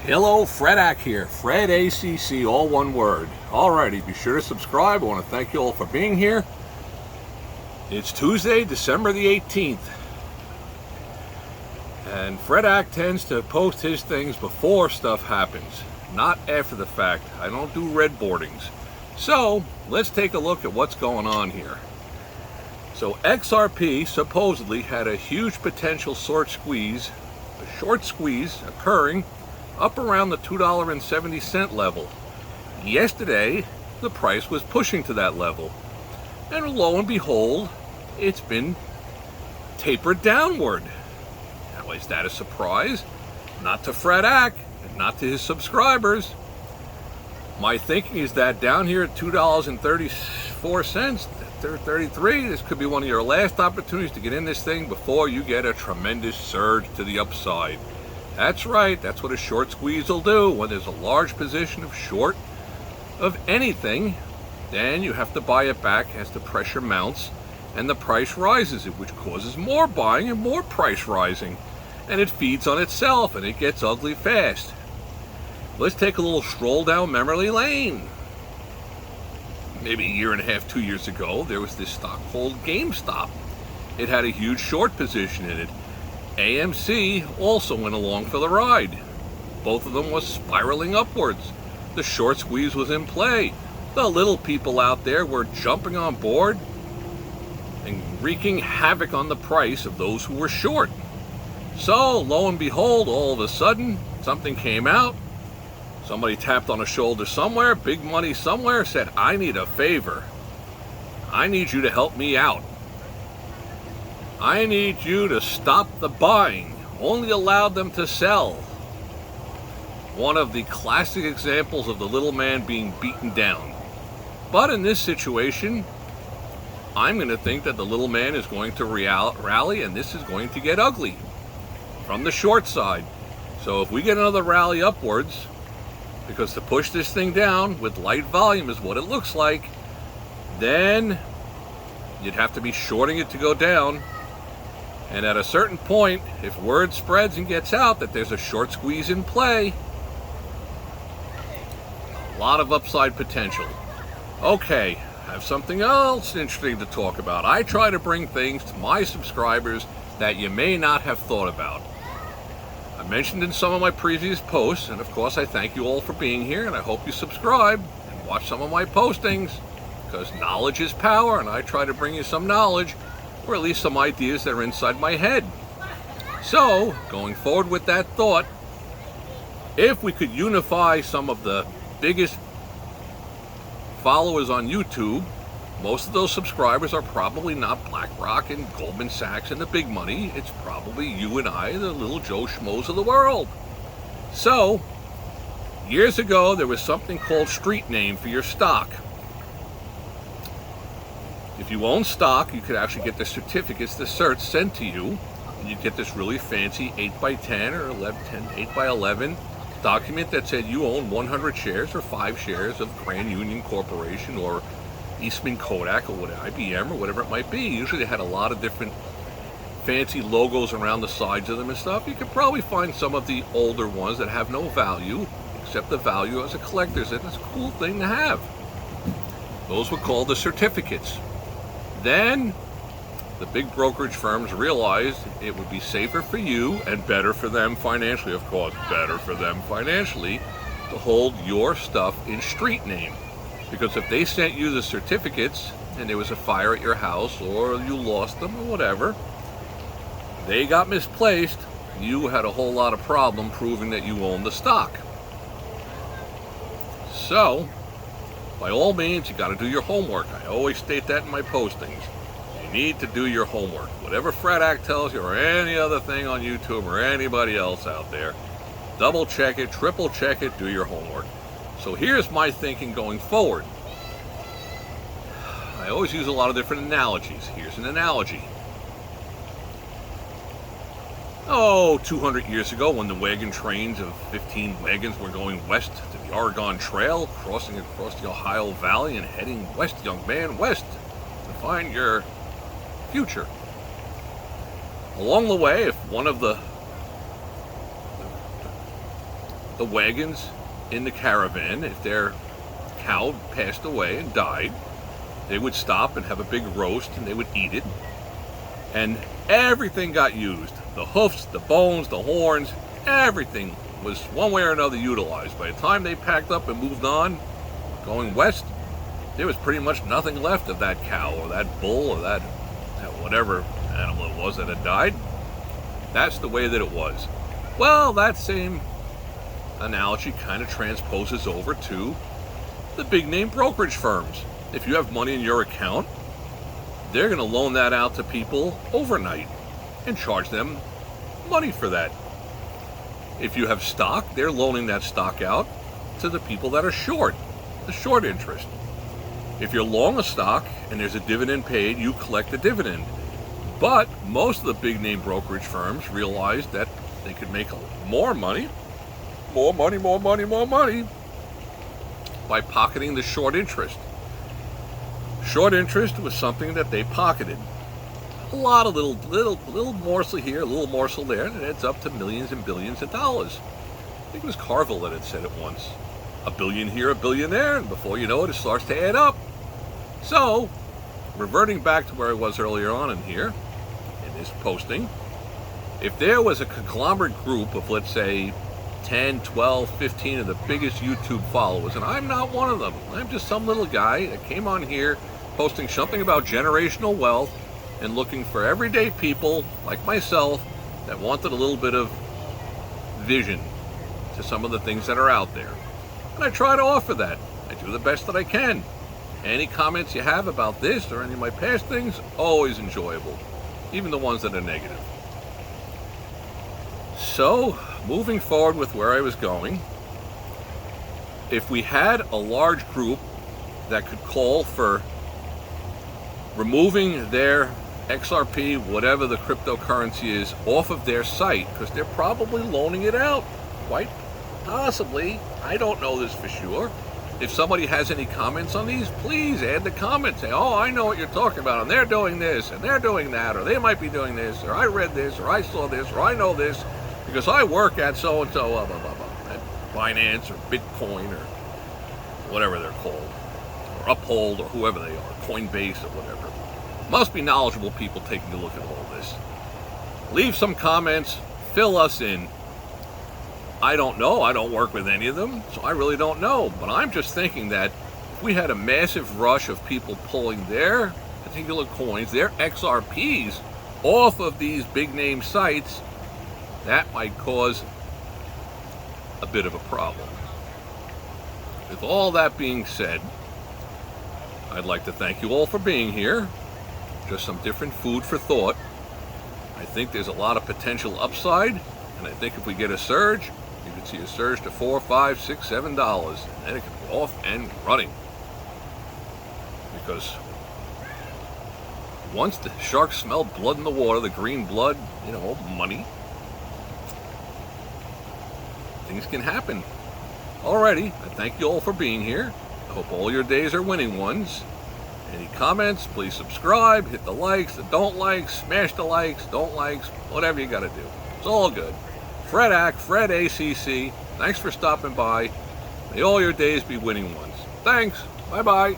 Hello, Fredak here. Fred ACC, all one word. Alrighty, be sure to subscribe. I want to thank you all for being here. It's Tuesday, December the 18th. And Fredak tends to post his things before stuff happens, not after the fact. I don't do red boardings. So, let's take a look at what's going on here. So, XRP supposedly had a huge potential short squeeze occurring up around the $2.70 level. Yesterday, the price was pushing to that level. And lo and behold, it's been tapered downward. Now, is that a surprise? Not to Fredak, and not to his subscribers. My thinking is that down here at $2.34, 33, this could be one of your last opportunities to get in this thing before you get a tremendous surge to the upside. That's right, that's what a short squeeze will do. When there's a large position of short of anything, then you have to buy it back as the pressure mounts and the price rises, which causes more buying and more price rising. And it feeds on itself and it gets ugly fast. Let's take a little stroll down memory lane. Maybe a year and a half, 2 years ago, there was this stock called GameStop. It had a huge short position in it. AMC also went along for the ride. Both of them was spiraling upwards. The short squeeze was in play. The little people out there were jumping on board and wreaking havoc on the price of those who were short. So, lo and behold, all of a sudden, something came out. Somebody tapped on a shoulder somewhere, big money somewhere, said, I need a favor. I need you to help me out. I need you to stop the buying. Only allow them to sell. One of the classic examples of the little man being beaten down. But in this situation, I'm going to think that the little man is going to rally, and this is going to get ugly from the short side. So if we get another rally upwards, because to push this thing down with light volume is what it looks like, then you'd have to be shorting it to go down. And at a certain point, if word spreads and gets out that there's a short squeeze in play, a lot of upside potential. Okay, I have something else interesting to talk about. I try to bring things to my subscribers that you may not have thought about. I mentioned in some of my previous posts, and of course I thank you all for being here, and I hope you subscribe and watch some of my postings, because knowledge is power, and I try to bring you some knowledge, or at least some ideas that are inside my head. So, going forward with that thought, if we could unify some of the biggest followers on YouTube, most of those subscribers are probably not BlackRock and Goldman Sachs and the big money. It's probably you and I, the little Joe Schmoes of the world. So, years ago, there was something called street name for your stock. If you own stock, you could actually get the certificates, the certs sent to you, and you'd get this really fancy 8x10 or 8x11 document that said you own 100 shares or 5 shares of Grand Union Corporation or Eastman Kodak or IBM or whatever it might be. Usually they had a lot of different fancy logos around the sides of them and stuff. You could probably find some of the older ones that have no value, except the value as a collector's. It's a cool thing to have. Those were called the certificates. Then the big brokerage firms realized it would be safer for you and better for them financially, of course, better for them financially, to hold your stuff in street name. Because if they sent you the certificates and there was a fire at your house or you lost them or whatever, they got misplaced, you had a whole lot of problem proving that you owned the stock. So, by all means, you got to do your homework. I always state that in my postings. You need to do your homework. Whatever Fredak tells you or any other thing on YouTube or anybody else out there, double check it, triple check it, do your homework. So here's my thinking going forward. I always use a lot of different analogies. Here's an analogy. 200 years ago, when the wagon trains of 15 wagons were going west to the Oregon Trail, crossing across the Ohio Valley and heading west, young man, west, to find your future. Along the way, if one of the the wagons in the caravan, if their cow passed away and died, they would stop and have a big roast and they would eat it. And everything got used. The hoofs, the bones, the horns, everything was one way or another utilized. By the time they packed up and moved on, going west, there was pretty much nothing left of that cow or that bull or that whatever animal it was that had died. That's the way that it was. Well, that same analogy kind of transposes over to the big name brokerage firms. If you have money in your account, they're going to loan that out to people overnight and charge them money for that. If you have stock, they're loaning that stock out to the people that are short, the short interest. If you're long a stock and there's a dividend paid, you collect the dividend. But most of the big name brokerage firms realized that they could make more money by pocketing the short interest. Short interest was something that they pocketed. A lot of little morsel here, a little morsel there, and it adds up to millions and billions of dollars. I think it was Carville that had said it once. A billion here, a billion there, and before you know it, it starts to add up. So, reverting back to where I was earlier on in here, in this posting, if there was a conglomerate group of, let's say, 10, 12, 15 of the biggest YouTube followers, and I'm not one of them. I'm just some little guy that came on here posting something about generational wealth and looking for everyday people like myself that wanted a little bit of vision to some of the things that are out there. And I try to offer that. I do the best that I can. Any comments you have about this or any of my past things, always enjoyable, even the ones that are negative. So, moving forward with where I was going, if we had a large group that could call for removing their XRP, whatever the cryptocurrency is, off of their site, because they're probably loaning it out, quite possibly. I don't know this for sure. If somebody has any comments on these, please add the comments. Say, oh, I know what you're talking about, and they're doing this, and they're doing that, or they might be doing this, or I read this, or I saw this, or I know this, because I work at so-and-so, blah, blah, blah, blah, at Binance, or Bitcoin, or whatever they're called, or Uphold, or whoever they are, Coinbase, or whatever. Must be knowledgeable people taking a look at all this. Leave some comments, fill us in. I don't know. I don't work with any of them, so I really don't know. But I'm just thinking that if we had a massive rush of people pulling their particular coins, their XRPs, off of these big name sites, that might cause a bit of a problem. With all that being said, I'd like to thank you all for being here. Just some different food for thought. I think there's a lot of potential upside, and I think if we get a surge, you can see a surge to $4, $5, $6, $7, and then it can be off and running. Because once the sharks smell blood in the water, the green blood, money, things can happen. Alrighty, I thank you all for being here. I hope all your days are winning ones. Any comments, please subscribe, hit the likes, the don't likes, smash the likes, don't likes, whatever you gotta do. It's all good. Fred ACC, thanks for stopping by. May all your days be winning ones. Thanks. Bye-bye.